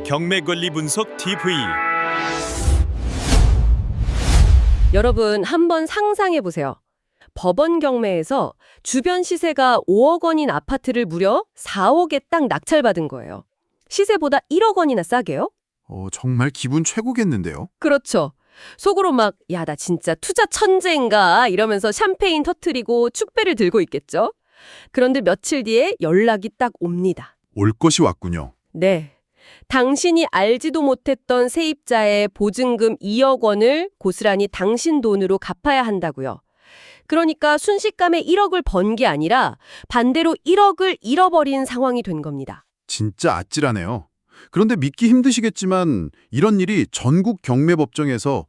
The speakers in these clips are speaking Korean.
경매 권리 분석 TV. 여러분 한번 상상해 보세요. 법원 경매에서 주변 시세가 5억 원인 아파트를 무려 4억에 딱 낙찰받은 거예요. 시세보다 1억 원이나 싸게요? 정말 기분 최고겠는데요? 그렇죠. 속으로 막 야, 나 진짜 투자 천재인가 이러면서 샴페인 터트리고 축배를 들고 있겠죠. 그런데 며칠 뒤에 연락이 딱 옵니다. 올 것이 왔군요. 네. 당신이 알지도 못했던 세입자의 보증금 2억 원을 고스란히 당신 돈으로 갚아야 한다고요. 그러니까 순식간에 1억을 번 게 아니라 반대로 1억을 잃어버린 상황이 된 겁니다. 진짜 아찔하네요. 그런데 믿기 힘드시겠지만 이런 일이 전국 경매법정에서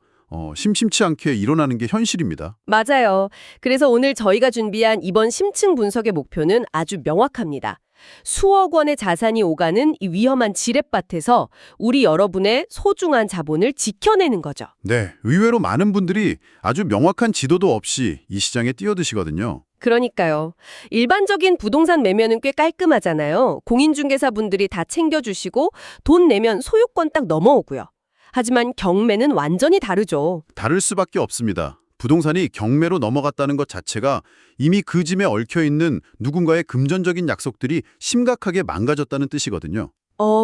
심심치 않게 일어나는 게 현실입니다. 맞아요. 그래서 오늘 저희가 준비한 이번 심층 분석의 목표는 아주 명확합니다. 수억 원의 자산이 오가는 이 위험한 지렛밭에서 우리 여러분의 소중한 자본을 지켜내는 거죠. 네, 의외로 많은 분들이 아주 명확한 지도도 없이 이 시장에 뛰어드시거든요. 그러니까요. 일반적인 부동산 매매는 꽤 깔끔하잖아요. 공인중개사분들이 다 챙겨주시고 돈 내면 소유권 딱 넘어오고요. 하지만 경매는 완전히 다르죠. 다를 수밖에 없습니다. 부동산이 경매로 넘어갔다는 것 자체가 이미 그 짐에 얽혀있는 누군가의 금전적인 약속들이 심각하게 망가졌다는 뜻이거든요.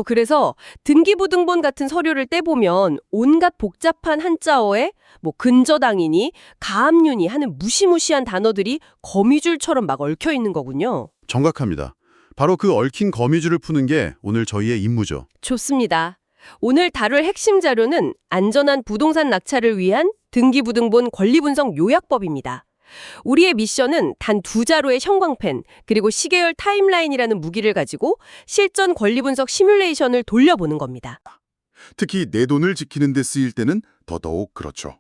그래서 등기부등본 같은 서류를 떼보면 온갖 복잡한 한자어에 근저당이니 가압류니 하는 무시무시한 단어들이 거미줄처럼 막 얽혀 있는 거군요. 정확합니다. 바로 그 얽힌 거미줄을 푸는 게 오늘 저희의 임무죠. 좋습니다. 오늘 다룰 핵심 자료는 안전한 부동산 낙찰을 위한 등기부등본 권리분석 요약법입니다. 우리의 미션은 단 2자루의 형광펜 그리고 시계열 타임라인이라는 무기를 가지고 실전 권리분석 시뮬레이션을 돌려보는 겁니다. 특히 내 돈을 지키는 데 쓰일 때는 더더욱 그렇죠.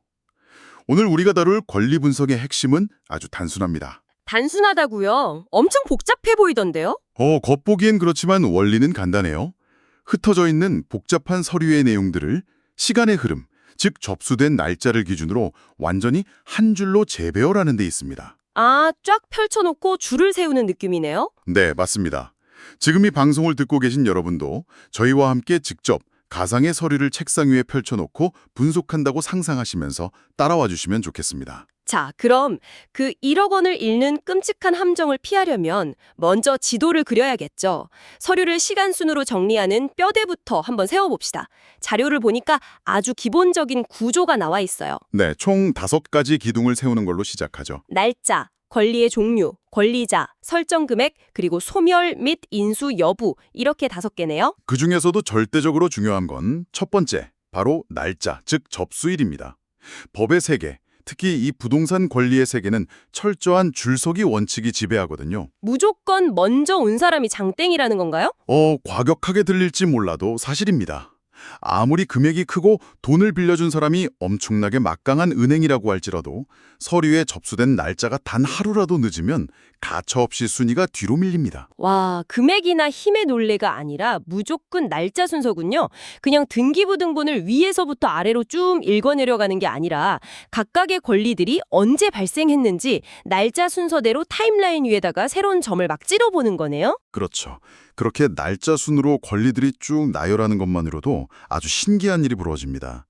오늘 우리가 다룰 권리 분석의 핵심은 아주 단순합니다. 단순하다고요? 엄청 복잡해 보이던데요? 겉보기엔 그렇지만 원리는 간단해요. 흩어져 있는 복잡한 서류의 내용들을 시간의 흐름, 즉 접수된 날짜를 기준으로 완전히 한 줄로 재배열하는 데 있습니다. 아, 쫙 펼쳐놓고 줄을 세우는 느낌이네요? 네, 맞습니다. 지금 이 방송을 듣고 계신 여러분도 저희와 함께 직접 가상의 서류를 책상 위에 펼쳐놓고 분석한다고 상상하시면서 따라와 주시면 좋겠습니다. 자, 그럼 그 1억 원을 잃는 끔찍한 함정을 피하려면 먼저 지도를 그려야겠죠. 서류를 시간순으로 정리하는 뼈대부터 한번 세워봅시다. 자료를 보니까 아주 기본적인 구조가 나와 있어요. 네, 총 5가지 기둥을 세우는 걸로 시작하죠. 날짜, 권리의 종류, 권리자, 설정 금액, 그리고 소멸 및 인수 여부 이렇게 5개네요. 그중에서도 절대적으로 중요한 건 첫 번째, 바로 날짜, 즉 접수일입니다. 법의 세계, 특히 이 부동산 권리의 세계는 철저한 줄서기 원칙이 지배하거든요. 무조건 먼저 온 사람이 장땡이라는 건가요? 과격하게 들릴지 몰라도 사실입니다. 아무리 금액이 크고 돈을 빌려준 사람이 엄청나게 막강한 은행이라고 할지라도 서류에 접수된 날짜가 단 하루라도 늦으면 가차없이 순위가 뒤로 밀립니다. 와, 금액이나 힘의 논리가 아니라 무조건 날짜 순서군요. 그냥 등기부등본을 위에서부터 아래로 쭉 읽어내려가는 게 아니라 각각의 권리들이 언제 발생했는지 날짜 순서대로 타임라인 위에다가 새로운 점을 막 찔러보는 거네요. 그렇죠. 그렇게 날짜 순으로 권리들이 쭉 나열하는 것만으로도 아주 신기한 일이 벌어집니다.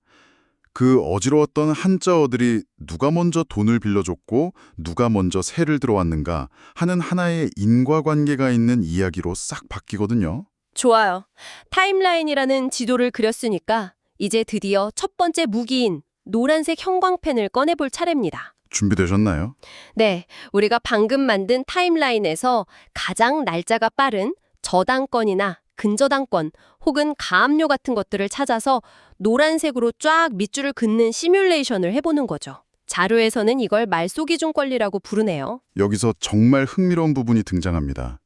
그 어지러웠던 한자어들이 누가 먼저 돈을 빌려줬고 누가 먼저 세를 들어왔는가 하는 하나의 인과관계가 있는 이야기로 싹 바뀌거든요. 좋아요. 타임라인이라는 지도를 그렸으니까 이제 드디어 첫 번째 무기인 노란색 형광펜을 꺼내볼 차례입니다. 준비되셨나요? 네, 우리가 방금 만든 타임라인에서 가장 날짜가 빠른 저당권이나 근저당권 혹은 가압류 같은 것들을 찾아서 노란색으로 쫙 밑줄을 긋는 시뮬레이션을 해보는 거죠. 자료에서는 이걸 말소기준 권리라고 부르네요. 여기서 정말 흥미로운 부분이 등장합니다.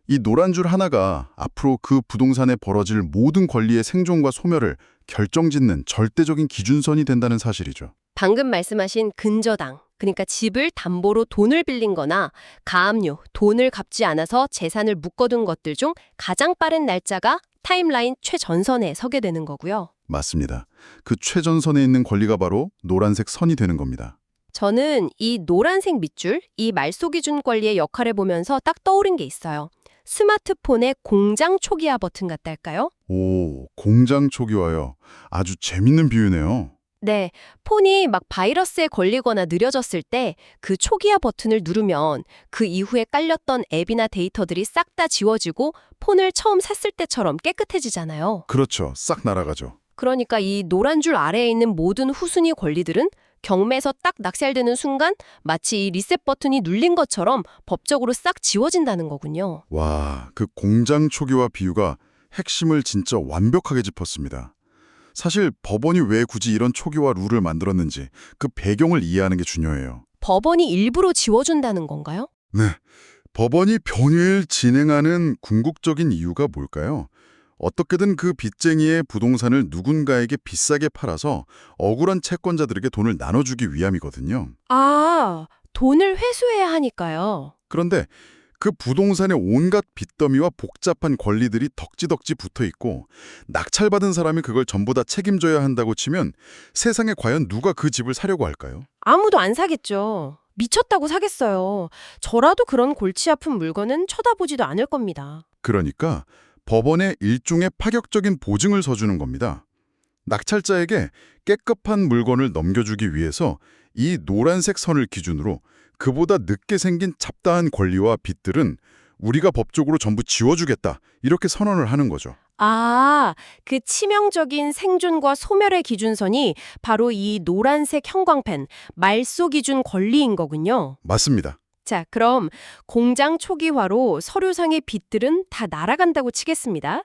이 노란 줄 하나가 앞으로 그 부동산에 벌어질 모든 권리의 생존과 소멸을 결정짓는 절대적인 기준선이 된다는 사실이죠. 방금 말씀하신 근저당, 그러니까 집을 담보로 돈을 빌린 거나 가압류, 돈을 갚지 않아서 재산을 묶어둔 것들 중 가장 빠른 날짜가 타임라인 최전선에 서게 되는 거고요. 맞습니다. 그 최전선에 있는 권리가 바로 노란색 선이 되는 겁니다. 저는 이 노란색 밑줄, 이 말소기준 권리의 역할을 보면서 딱 떠오른 게 있어요. 스마트폰의 공장 초기화 버튼 같달까요? 오, 공장 초기화요. 아주 재밌는 비유네요. 네, 폰이 막 바이러스에 걸리거나 느려졌을 때 그 초기화 버튼을 누르면 그 이후에 깔렸던 앱이나 데이터들이 싹 다 지워지고 폰을 처음 샀을 때처럼 깨끗해지잖아요. 그렇죠. 싹 날아가죠. 그러니까 이 노란 줄 아래에 있는 모든 후순위 권리들은 경매에서 딱 낙찰되는 순간 마치 이 리셋 버튼이 눌린 것처럼 법적으로 싹 지워진다는 거군요. 와, 그 공장 초기화 비유가 핵심을 진짜 완벽하게 짚었습니다. 사실 법원이 왜 굳이 이런 초기화 룰을 만들었는지 그 배경을 이해하는 게 중요해요. 법원이 일부러 지워준다는 건가요? 네, 법원이 병행을 진행하는 궁극적인 이유가 뭘까요? 어떻게든 그 빚쟁이의 부동산을 누군가에게 비싸게 팔아서 억울한 채권자들에게 돈을 나눠주기 위함이거든요. 아, 돈을 회수해야 하니까요. 그런데 그 부동산의 온갖 빚더미와 복잡한 권리들이 덕지덕지 붙어있고 낙찰받은 사람이 그걸 전부 다 책임져야 한다고 치면 세상에 과연 누가 그 집을 사려고 할까요? 아무도 안 사겠죠. 미쳤다고 사겠어요. 저라도 그런 골치 아픈 물건은 쳐다보지도 않을 겁니다. 그러니까 법원에 일종의 파격적인 보증을 서주는 겁니다. 낙찰자에게 깨끗한 물건을 넘겨주기 위해서 이 노란색 선을 기준으로 그보다 늦게 생긴 잡다한 권리와 빚들은 우리가 법적으로 전부 지워주겠다 이렇게 선언을 하는 거죠. 아, 그 치명적인 생존과 소멸의 기준선이 바로 이 노란색 형광펜, 말소 기준 권리인 거군요. 맞습니다. 자, 그럼 공장 초기화로 서류상의 빚들은 다 날아간다고 치겠습니다.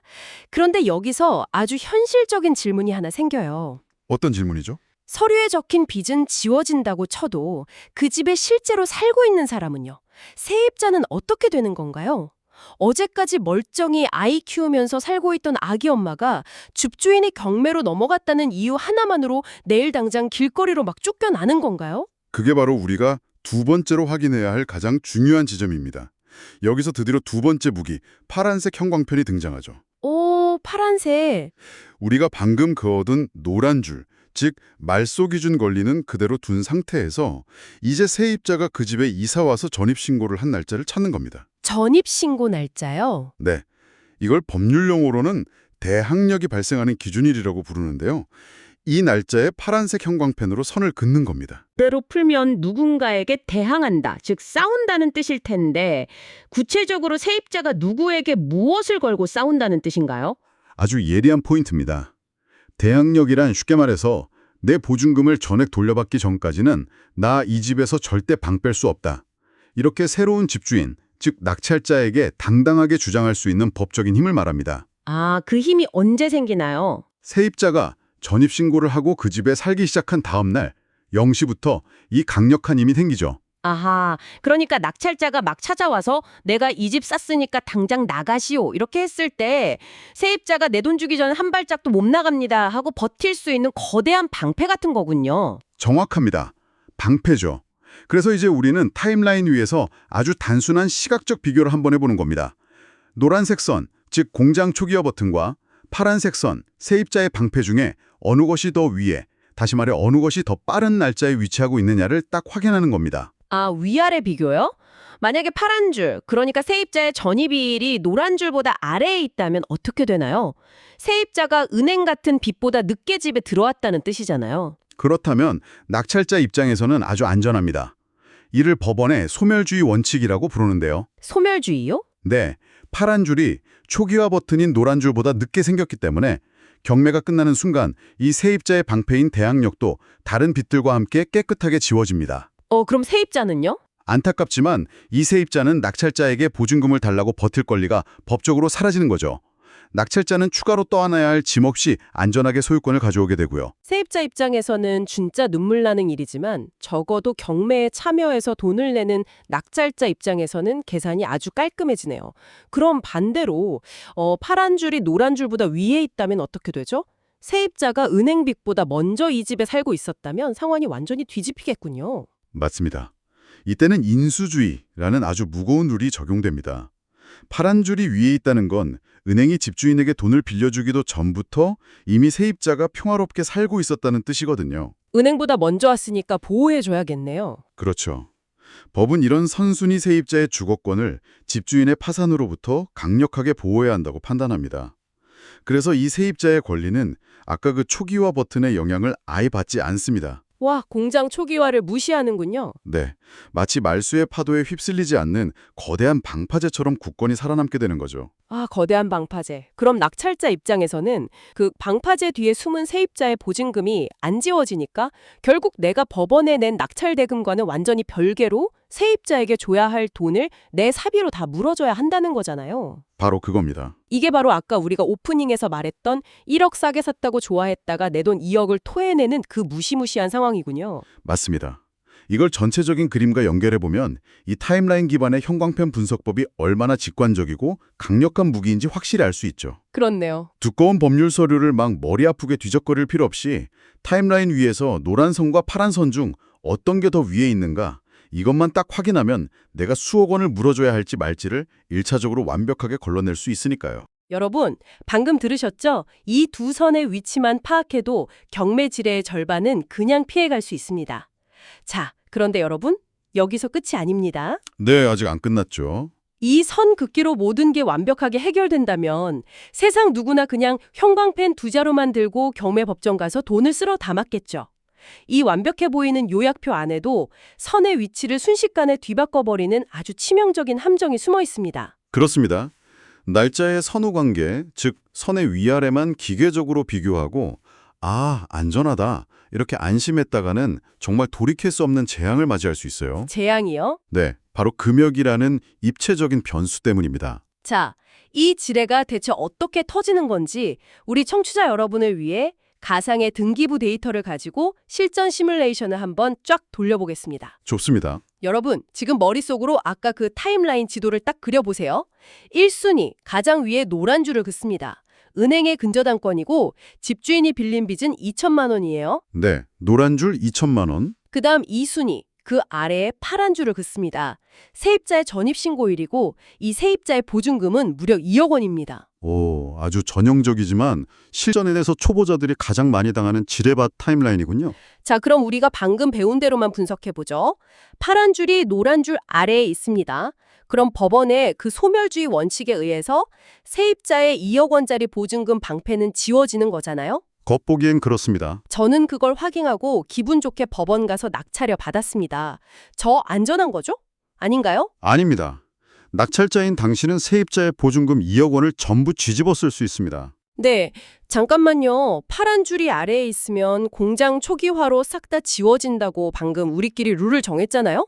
그런데 여기서 아주 현실적인 질문이 하나 생겨요. 어떤 질문이죠? 서류에 적힌 빚은 지워진다고 쳐도 그 집에 실제로 살고 있는 사람은요? 세입자는 어떻게 되는 건가요? 어제까지 멀쩡히 아이 키우면서 살고 있던 아기 엄마가 집주인이 경매로 넘어갔다는 이유 하나만으로 내일 당장 길거리로 막 쫓겨나는 건가요? 그게 바로 우리가 두 번째로 확인해야 할 가장 중요한 지점입니다. 여기서 드디어 두 번째 무기, 파란색 형광펜이 등장하죠. 오, 파란색. 우리가 방금 그어둔 노란 줄, 즉 말소 기준 권리는 그대로 둔 상태에서 이제 세입자가 그 집에 이사와서 전입신고를 한 날짜를 찾는 겁니다. 전입신고 날짜요? 네, 이걸 법률 용어로는 대항력이 발생하는 기준일이라고 부르는데요. 이 날짜에 파란색 형광펜으로 선을 긋는 겁니다. 대로 풀면 누군가에게 대항한다, 즉 싸운다는 뜻일 텐데 구체적으로 세입자가 누구에게 무엇을 걸고 싸운다는 뜻인가요? 아주 예리한 포인트입니다. 대항력이란 쉽게 말해서 내 보증금을 전액 돌려받기 전까지는 나 이 집에서 절대 방 뺄 수 없다. 이렇게 새로운 집주인, 즉 낙찰자에게 당당하게 주장할 수 있는 법적인 힘을 말합니다. 아, 그 힘이 언제 생기나요? 세입자가 전입신고를 하고 그 집에 살기 시작한 다음 날 0시부터 이 강력한 힘이 생기죠. 아하, 그러니까 낙찰자가 막 찾아와서 내가 이 집 쌌으니까 당장 나가시오 이렇게 했을 때 세입자가 내 돈 주기 전에 한 발짝도 못 나갑니다 하고 버틸 수 있는 거대한 방패 같은 거군요. 정확합니다. 방패죠. 그래서 이제 우리는 타임라인 위에서 아주 단순한 시각적 비교를 한번 해보는 겁니다. 노란색 선, 즉 공장 초기화 버튼과 파란색 선, 세입자의 방패 중에 어느 것이 더 위에, 다시 말해 어느 것이 더 빠른 날짜에 위치하고 있느냐를 딱 확인하는 겁니다. 아, 위아래 비교요? 만약에 파란 줄, 그러니까 세입자의 전입일이 노란 줄보다 아래에 있다면 어떻게 되나요? 세입자가 은행 같은 빚보다 늦게 집에 들어왔다는 뜻이잖아요. 그렇다면 낙찰자 입장에서는 아주 안전합니다. 이를 법원의 소멸주의 원칙이라고 부르는데요. 소멸주의요? 네, 파란 줄이 초기화 버튼인 노란 줄보다 늦게 생겼기 때문에 경매가 끝나는 순간 이 세입자의 방패인 대항력도 다른 빚들과 함께 깨끗하게 지워집니다. 그럼 세입자는요? 안타깝지만 이 세입자는 낙찰자에게 보증금을 달라고 버틸 권리가 법적으로 사라지는 거죠. 낙찰자는 추가로 떠안아야 할 짐 없이 안전하게 소유권을 가져오게 되고요. 세입자 입장에서는 진짜 눈물 나는 일이지만 적어도 경매에 참여해서 돈을 내는 낙찰자 입장에서는 계산이 아주 깔끔해지네요. 그럼 반대로 파란 줄이 노란 줄보다 위에 있다면 어떻게 되죠? 세입자가 은행 빚보다 먼저 이 집에 살고 있었다면 상황이 완전히 뒤집히겠군요. 맞습니다. 이때는 인수주의라는 아주 무거운 룰이 적용됩니다. 파란 줄이 위에 있다는 건 은행이 집주인에게 돈을 빌려주기도 전부터 이미 세입자가 평화롭게 살고 있었다는 뜻이거든요. 은행보다 먼저 왔으니까 보호해줘야겠네요. 그렇죠. 법은 이런 선순위 세입자의 주거권을 집주인의 파산으로부터 강력하게 보호해야 한다고 판단합니다. 그래서 이 세입자의 권리는 아까 그 초기화 버튼의 영향을 아예 받지 않습니다. 와, 공장 초기화를 무시하는군요. 네, 마치 말수의 파도에 휩쓸리지 않는 거대한 방파제처럼 굳건히 살아남게 되는 거죠. 아, 거대한 방파제. 그럼 낙찰자 입장에서는 그 방파제 뒤에 숨은 세입자의 보증금이 안 지워지니까 결국 내가 법원에 낸 낙찰 대금과는 완전히 별개로 세입자에게 줘야 할 돈을 내 사비로 다 물어줘야 한다는 거잖아요. 바로 그겁니다. 이게 바로 아까 우리가 오프닝에서 말했던 1억 싸게 샀다고 좋아했다가 내 돈 2억을 토해내는 그 무시무시한 상황이군요. 맞습니다. 이걸 전체적인 그림과 연결해보면 이 타임라인 기반의 형광펜 분석법이 얼마나 직관적이고 강력한 무기인지 확실히 알 수 있죠. 그렇네요. 두꺼운 법률 서류를 막 머리 아프게 뒤적거릴 필요 없이 타임라인 위에서 노란 선과 파란 선 중 어떤 게 더 위에 있는가 이것만 딱 확인하면 내가 수억 원을 물어줘야 할지 말지를 1차적으로 완벽하게 걸러낼 수 있으니까요. 여러분, 방금 들으셨죠? 이 두 선의 위치만 파악해도 경매 지뢰의 절반은 그냥 피해갈 수 있습니다. 자, 그런데 여러분, 여기서 끝이 아닙니다. 네, 아직 안 끝났죠. 이 선 긋기로 모든 게 완벽하게 해결된다면 세상 누구나 그냥 형광펜 2자루만 들고 경매 법정 가서 돈을 쓸어 담았겠죠. 이 완벽해 보이는 요약표 안에도 선의 위치를 순식간에 뒤바꿔버리는 아주 치명적인 함정이 숨어 있습니다. 그렇습니다. 날짜의 선후 관계, 즉 선의 위아래만 기계적으로 비교하고 아, 안전하다 이렇게 안심했다가는 정말 돌이킬 수 없는 재앙을 맞이할 수 있어요. 재앙이요? 네, 바로 금역이라는 입체적인 변수 때문입니다. 자, 이 지뢰가 대체 어떻게 터지는 건지 우리 청취자 여러분을 위해 가상의 등기부 데이터를 가지고 실전 시뮬레이션을 한번 쫙 돌려보겠습니다. 좋습니다. 여러분, 지금 머릿속으로 아까 그 타임라인 지도를 딱 그려보세요. 1순위, 가장 위에 노란 줄을 긋습니다. 은행의 근저당권이고 집주인이 빌린 빚은 2천만 원이에요. 네, 노란 줄 2천만 원. 그 다음 2순위, 그 아래에 파란 줄을 긋습니다. 세입자의 전입신고일이고 이 세입자의 보증금은 무려 2억 원입니다. 오, 아주 전형적이지만 실전에서 초보자들이 가장 많이 당하는 지뢰밭 타임라인이군요. 자, 그럼 우리가 방금 배운 대로만 분석해보죠. 파란 줄이 노란 줄 아래에 있습니다. 그럼 법원의 그 소멸주의 원칙에 의해서 세입자의 2억 원짜리 보증금 방패는 지워지는 거잖아요? 겉보기엔 그렇습니다. 저는 그걸 확인하고 기분 좋게 법원 가서 낙찰려 받았습니다. 저 안전한 거죠? 아닌가요? 아닙니다. 낙찰자인 당신은 세입자의 보증금 2억 원을 전부 뒤집어 쓸 수 있습니다. 네, 잠깐만요. 파란 줄이 아래에 있으면 공장 초기화로 싹 다 지워진다고 방금 우리끼리 룰을 정했잖아요?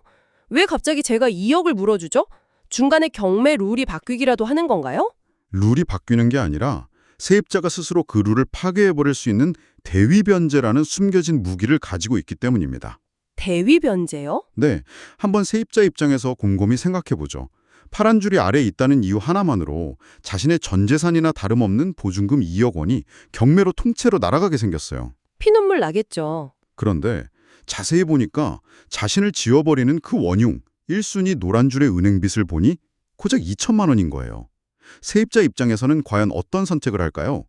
왜 갑자기 제가 2억을 물어주죠? 중간에 경매 룰이 바뀌기라도 하는 건가요? 룰이 바뀌는 게 아니라 세입자가 스스로 그 룰을 파괴해버릴 수 있는 대위변제라는 숨겨진 무기를 가지고 있기 때문입니다. 대위변제요? 네, 한번 세입자 입장에서 곰곰이 생각해보죠. 파란 줄이 아래에 있다는 이유 하나만으로 자신의 전 재산이나 다름없는 보증금 2억 원이 경매로 통째로 날아가게 생겼어요. 피눈물 나겠죠. 그런데 자세히 보니까 자신을 지워버리는 그 원흉, 1순위 노란 줄의 은행빚을 보니 고작 2천만 원인 거예요. 세입자 입장에서는 과연 어떤 선택을 할까요?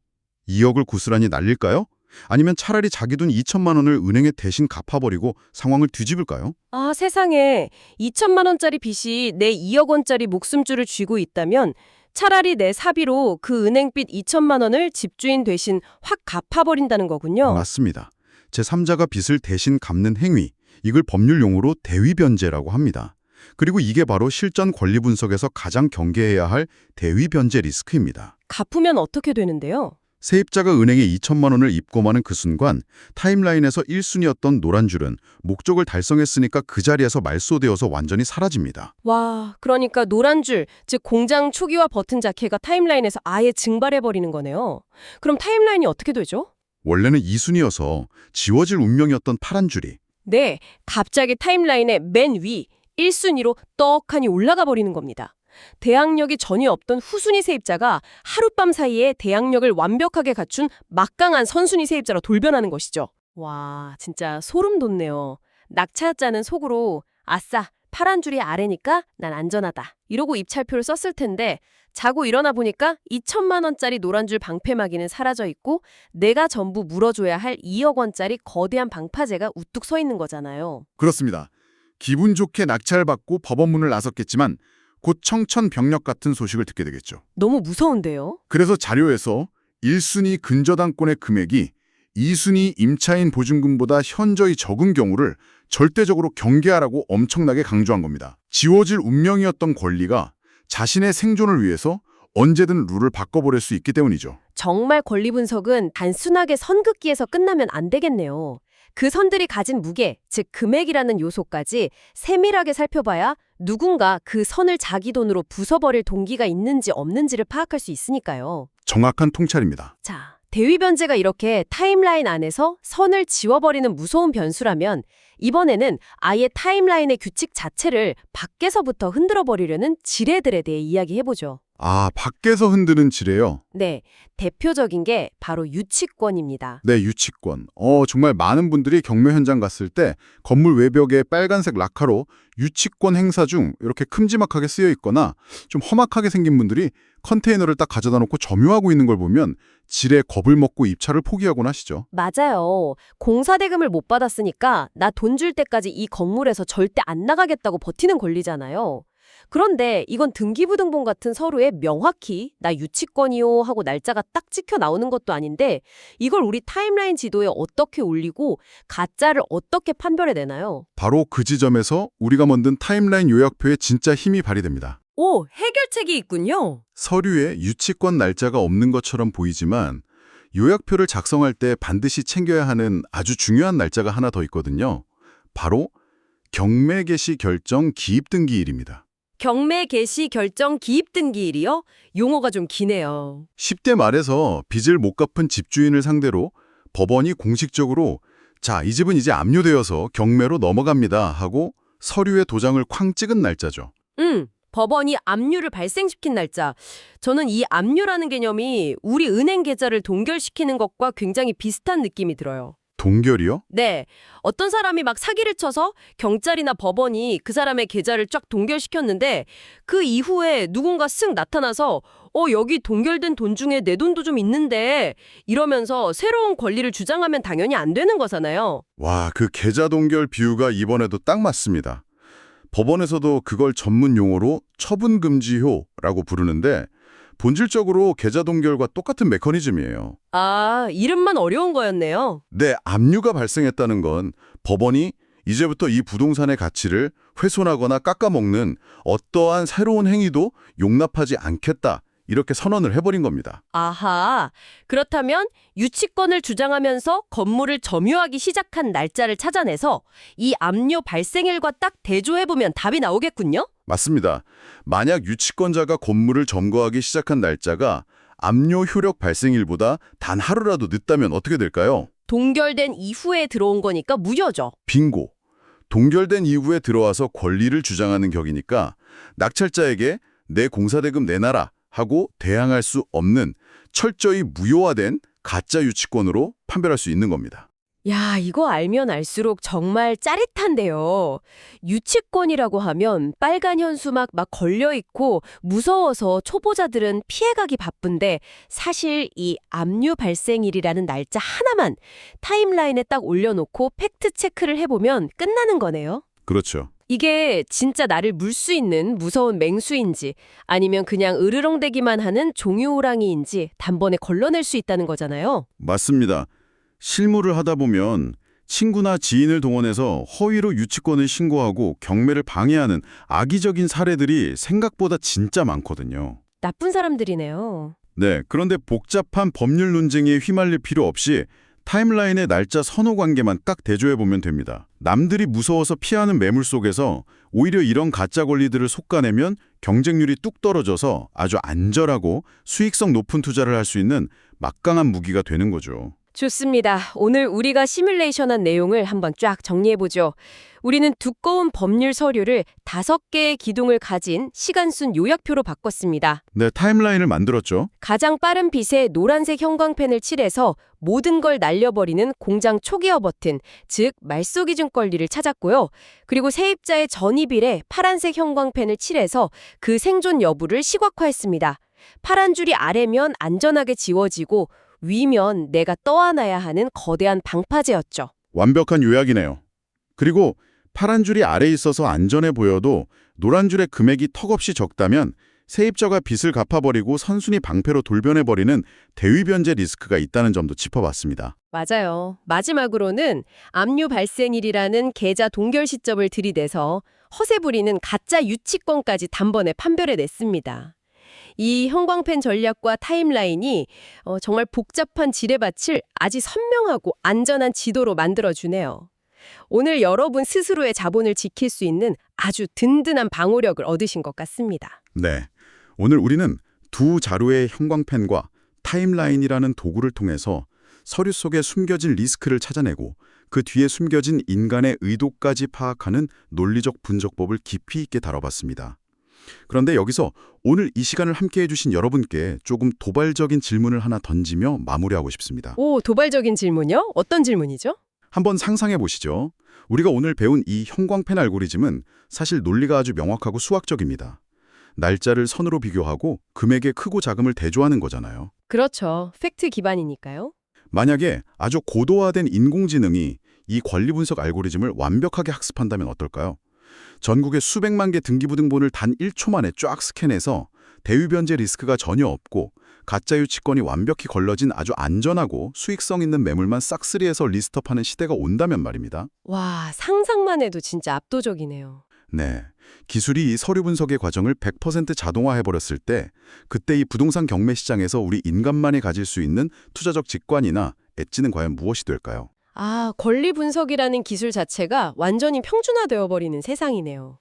2억을 고스란히 날릴까요? 아니면 차라리 자기 돈 2천만 원을 은행에 대신 갚아버리고 상황을 뒤집을까요? 아, 세상에 2천만 원짜리 빚이 내 2억 원짜리 목숨줄을 쥐고 있다면 차라리 내 사비로 그 은행빚 2천만 원을 집주인 대신 확 갚아버린다는 거군요. 맞습니다. 제3자가 빚을 대신 갚는 행위, 이걸 법률 용어로 대위변제라고 합니다. 그리고 이게 바로 실전 권리 분석에서 가장 경계해야 할 대위변제 리스크입니다. 갚으면 어떻게 되는데요? 세입자가 은행에 2천만 원을 입금하는 그 순간 타임라인에서 1순위였던 노란 줄은 목적을 달성했으니까 그 자리에서 말소되어서 완전히 사라집니다. 와, 그러니까 노란 줄, 즉 공장 초기화 버튼 자켓가 타임라인에서 아예 증발해버리는 거네요. 그럼 타임라인이 어떻게 되죠? 원래는 2순위여서 지워질 운명이었던 파란 줄이 네, 갑자기 타임라인의 맨 위, 1순위로 떡하니 올라가 버리는 겁니다. 대항력이 전혀 없던 후순위 세입자가 하룻밤 사이에 대항력을 완벽하게 갖춘 막강한 선순위 세입자로 돌변하는 것이죠. 와, 진짜 소름 돋네요. 낙찰자는 속으로 아싸, 파란 줄이 아래니까 난 안전하다. 이러고 입찰표를 썼을 텐데 자고 일어나 보니까 2천만 원짜리 노란 줄 방패막이는 사라져 있고 내가 전부 물어줘야 할 2억 원짜리 거대한 방파제가 우뚝 서 있는 거잖아요. 그렇습니다. 기분 좋게 낙찰받고 법원문을 나섰겠지만 곧 청천벽력 같은 소식을 듣게 되겠죠. 너무 무서운데요? 그래서 자료에서 1순위 근저당권의 금액이 2순위 임차인 보증금보다 현저히 적은 경우를 절대적으로 경계하라고 엄청나게 강조한 겁니다. 지워질 운명이었던 권리가 자신의 생존을 위해서 언제든 룰을 바꿔버릴 수 있기 때문이죠. 정말 권리 분석은 단순하게 선 긋기에서 끝나면 안 되겠네요. 그 선들이 가진 무게, 즉 금액이라는 요소까지 세밀하게 살펴봐야 누군가 그 선을 자기 돈으로 부숴버릴 동기가 있는지 없는지를 파악할 수 있으니까요. 정확한 통찰입니다. 자, 대위 변제가 이렇게 타임라인 안에서 선을 지워버리는 무서운 변수라면 이번에는 아예 타임라인의 규칙 자체를 밖에서부터 흔들어버리려는 지뢰들에 대해 이야기해보죠. 아, 밖에서 흔드는 지뢰요? 네, 대표적인 게 바로 유치권입니다. 네, 유치권. 정말 많은 분들이 경매 현장 갔을 때 건물 외벽에 빨간색 라카로 유치권 행사 중 이렇게 큼지막하게 쓰여 있거나 좀 험악하게 생긴 분들이 컨테이너를 딱 가져다 놓고 점유하고 있는 걸 보면 지레 겁을 먹고 입찰을 포기하곤 하시죠. 맞아요. 공사대금을 못 받았으니까 나 돈 줄 때까지 이 건물에서 절대 안 나가겠다고 버티는 권리잖아요. 그런데 이건 등기부등본 같은 서류에 명확히 나 유치권이요 하고 날짜가 딱 찍혀 나오는 것도 아닌데 이걸 우리 타임라인 지도에 어떻게 올리고 가짜를 어떻게 판별해내나요? 바로 그 지점에서 우리가 만든 타임라인 요약표에 진짜 힘이 발휘됩니다. 오, 해결책이 있군요. 서류에 유치권 날짜가 없는 것처럼 보이지만 요약표를 작성할 때 반드시 챙겨야 하는 아주 중요한 날짜가 하나 더 있거든요. 바로 경매 개시 결정 기입 등기일입니다. 경매 개시 결정 기입 등기일이요? 용어가 좀 기네요. 10대 말에서 빚을 못 갚은 집주인을 상대로 법원이 공식적으로 자, 이 집은 이제 압류되어서 경매로 넘어갑니다 하고 서류에 도장을 쾅 찍은 날짜죠. 법원이 압류를 발생시킨 날짜. 저는 이 압류라는 개념이 우리 은행 계좌를 동결시키는 것과 굉장히 비슷한 느낌이 들어요. 동결이요? 네. 어떤 사람이 막 사기를 쳐서 경찰이나 법원이 그 사람의 계좌를 쫙 동결시켰는데 그 이후에 누군가 쓱 나타나서 여기 동결된 돈 중에 내 돈도 좀 있는데 이러면서 새로운 권리를 주장하면 당연히 안 되는 거잖아요. 와, 그 계좌 동결 비유가 이번에도 딱 맞습니다. 법원에서도 그걸 전문 용어로 처분금지효라고 부르는데 본질적으로 계좌 동결과 똑같은 메커니즘이에요. 아, 이름만 어려운 거였네요. 네, 압류가 발생했다는 건 법원이 이제부터 이 부동산의 가치를 훼손하거나 깎아먹는 어떠한 새로운 행위도 용납하지 않겠다. 이렇게 선언을 해버린 겁니다. 아하, 그렇다면 유치권을 주장하면서 건물을 점유하기 시작한 날짜를 찾아내서 이 압류 발생일과 딱 대조해보면 답이 나오겠군요? 맞습니다. 만약 유치권자가 건물을 점거하기 시작한 날짜가 압류 효력 발생일보다 단 하루라도 늦다면 어떻게 될까요? 동결된 이후에 들어온 거니까 무효죠. 빙고. 동결된 이후에 들어와서 권리를 주장하는 격이니까 낙찰자에게 내 공사대금 내놔라 하고 대항할 수 없는 철저히 무효화된 가짜 유치권으로 판별할 수 있는 겁니다. 야, 이거 알면 알수록 정말 짜릿한데요. 유치권이라고 하면 빨간 현수막 막 걸려있고 무서워서 초보자들은 피해가기 바쁜데 사실 이 압류 발생일이라는 날짜 하나만 타임라인에 딱 올려놓고 팩트 체크를 해보면 끝나는 거네요. 그렇죠. 이게 진짜 나를 물 수 있는 무서운 맹수인지 아니면 그냥 으르렁대기만 하는 종이호랑이인지 단번에 걸러낼 수 있다는 거잖아요. 맞습니다. 실무를 하다 보면 친구나 지인을 동원해서 허위로 유치권을 신고하고 경매를 방해하는 악의적인 사례들이 생각보다 진짜 많거든요. 나쁜 사람들이네요. 네, 그런데 복잡한 법률 논쟁에 휘말릴 필요 없이 타임라인의 날짜 선호 관계만 딱 대조해보면 됩니다. 남들이 무서워서 피하는 매물 속에서 오히려 이런 가짜 권리들을 솎아내면 경쟁률이 뚝 떨어져서 아주 안전하고 수익성 높은 투자를 할 수 있는 막강한 무기가 되는 거죠. 좋습니다. 오늘 우리가 시뮬레이션한 내용을 한번 쫙 정리해보죠. 우리는 두꺼운 법률 서류를 5개의 기둥을 가진 시간순 요약표로 바꿨습니다. 네, 타임라인을 만들었죠. 가장 빠른 빛에 노란색 형광펜을 칠해서 모든 걸 날려버리는 공장 초기화 버튼, 즉 말소기준 권리를 찾았고요. 그리고 세입자의 전입일에 파란색 형광펜을 칠해서 그 생존 여부를 시각화했습니다. 파란 줄이 아래면 안전하게 지워지고 위면 내가 떠안아야 하는 거대한 방파제였죠. 완벽한 요약이네요. 그리고 파란 줄이 아래에 있어서 안전해 보여도 노란 줄의 금액이 턱없이 적다면 세입자가 빚을 갚아버리고 선순위 방패로 돌변해버리는 대위변제 리스크가 있다는 점도 짚어봤습니다. 맞아요. 마지막으로는 압류 발생일이라는 계좌 동결 시점을 들이대서 허세 부리는 가짜 유치권까지 단번에 판별해냈습니다. 이 형광펜 전략과 타임라인이 정말 복잡한 지뢰밭을 아주 선명하고 안전한 지도로 만들어주네요. 오늘 여러분 스스로의 자본을 지킬 수 있는 아주 든든한 방어력을 얻으신 것 같습니다. 네, 오늘 우리는 두 자루의 형광펜과 타임라인이라는 도구를 통해서 서류 속에 숨겨진 리스크를 찾아내고 그 뒤에 숨겨진 인간의 의도까지 파악하는 논리적 분석법을 깊이 있게 다뤄봤습니다. 그런데 여기서 오늘 이 시간을 함께해 주신 여러분께 조금 도발적인 질문을 하나 던지며 마무리하고 싶습니다. 오, 도발적인 질문이요? 어떤 질문이죠? 한번 상상해 보시죠. 우리가 오늘 배운 이 형광펜 알고리즘은 사실 논리가 아주 명확하고 수학적입니다. 날짜를 선으로 비교하고 금액의 크고 작음을 대조하는 거잖아요. 그렇죠. 팩트 기반이니까요. 만약에 아주 고도화된 인공지능이 이 권리 분석 알고리즘을 완벽하게 학습한다면 어떨까요? 전국의 수백만 개 등기부등본을 단 1초 만에 쫙 스캔해서 대위변제 리스크가 전혀 없고 가짜 유치권이 완벽히 걸러진 아주 안전하고 수익성 있는 매물만 싹쓸이해서 리스트업하는 시대가 온다면 말입니다. 와, 상상만 해도 진짜 압도적이네요. 네, 기술이 이 서류 분석의 과정을 100% 자동화해버렸을 때 그때 이 부동산 경매 시장에서 우리 인간만이 가질 수 있는 투자적 직관이나 엣지는 과연 무엇이 될까요? 아, 권리 분석이라는 기술 자체가 완전히 평준화되어 버리는 세상이네요.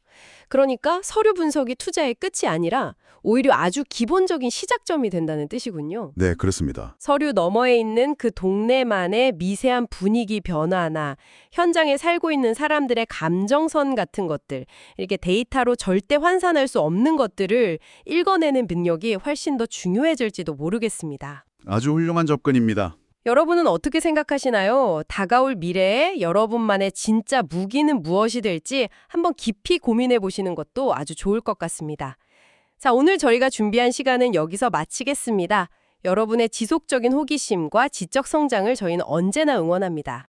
그러니까 서류 분석이 투자의 끝이 아니라 오히려 아주 기본적인 시작점이 된다는 뜻이군요. 네, 그렇습니다. 서류 너머에 있는 그 동네만의 미세한 분위기 변화나 현장에 살고 있는 사람들의 감정선 같은 것들, 이렇게 데이터로 절대 환산할 수 없는 것들을 읽어내는 능력이 훨씬 더 중요해질지도 모르겠습니다. 아주 훌륭한 접근입니다. 여러분은 어떻게 생각하시나요? 다가올 미래에 여러분만의 진짜 무기는 무엇이 될지 한번 깊이 고민해 보시는 것도 아주 좋을 것 같습니다. 자, 오늘 저희가 준비한 시간은 여기서 마치겠습니다. 여러분의 지속적인 호기심과 지적 성장을 저희는 언제나 응원합니다.